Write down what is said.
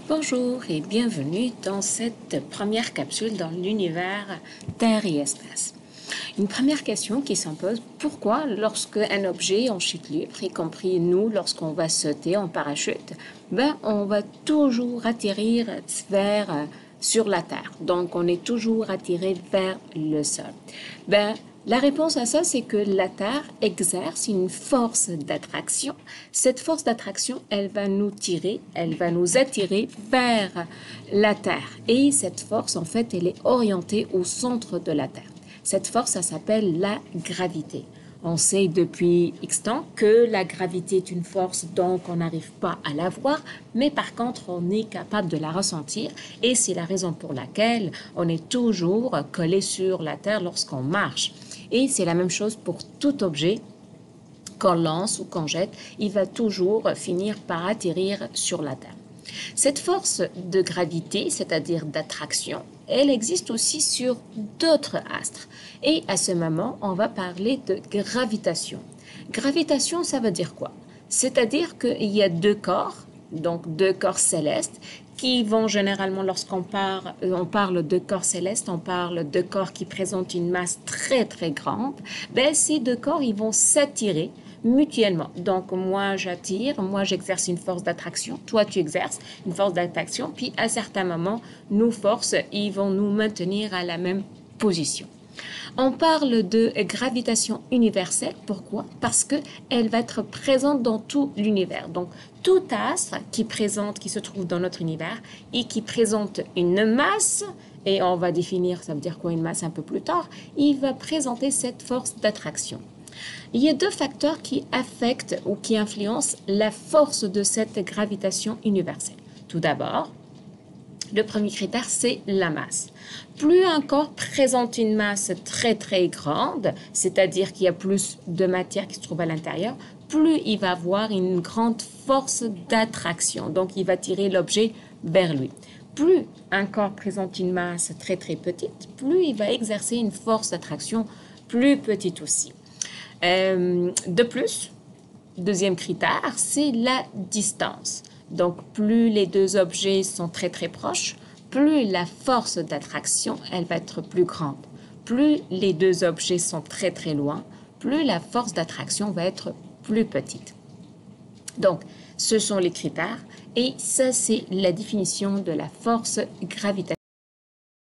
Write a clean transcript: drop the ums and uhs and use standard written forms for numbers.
Bonjour et bienvenue dans cette première capsule dans l'univers Terre et Espace. Une première question qui s'impose, pourquoi lorsque un objet en chute libre, y compris nous lorsqu'on va sauter en parachute, on va toujours atterrir sur la Terre. Donc on est toujours attiré vers le sol. La réponse à ça, c'est que la Terre exerce une force d'attraction. Cette force d'attraction, elle va nous tirer, elle va nous attirer vers la Terre. Et cette force, en fait, elle est orientée au centre de la Terre. Cette force, ça s'appelle la gravité. On sait depuis X temps que la gravité est une force, donc on n'arrive pas à la voir, mais par contre, on est capable de la ressentir et c'est la raison pour laquelle on est toujours collé sur la Terre lorsqu'on marche. Et c'est la même chose pour tout objet qu'on lance ou qu'on jette, il va toujours finir par atterrir sur la Terre. Cette force de gravité, c'est-à-dire d'attraction, elle existe aussi sur d'autres astres. Et à ce moment, on va parler de gravitation. Gravitation, ça veut dire quoi? C'est-à-dire qu'il y a deux corps, donc deux corps célestes, qui vont généralement, lorsqu'on parle de corps célestes, on parle de corps qui présentent une masse très très grande, ces deux corps, ils vont s'attirer mutuellement. Donc, moi, j'attire, moi, j'exerce une force d'attraction, toi, tu exerces une force d'attraction, puis à certains moments, nos forces, ils vont nous maintenir à la même position. On parle de gravitation universelle. Pourquoi? Parce qu'elle va être présente dans tout l'univers. Donc, tout astre qui se trouve dans notre univers et qui présente une masse, et on va définir, ça veut dire quoi une masse un peu plus tard, il va présenter cette force d'attraction. Il y a deux facteurs qui affectent ou qui influencent la force de cette gravitation universelle. Tout d'abord, le premier critère, c'est la masse. Plus un corps présente une masse très très grande, c'est-à-dire qu'il y a plus de matière qui se trouve à l'intérieur, plus il va avoir une grande force d'attraction. Donc, il va tirer l'objet vers lui. Plus un corps présente une masse très très petite, plus il va exercer une force d'attraction plus petite aussi. De plus, deuxième critère, c'est la distance. Donc, plus les deux objets sont très très proches, plus la force d'attraction, elle va être plus grande. Plus les deux objets sont très très loin, plus la force d'attraction va être plus petite. Donc, ce sont les critères et ça, c'est la définition de la force gravitationnelle.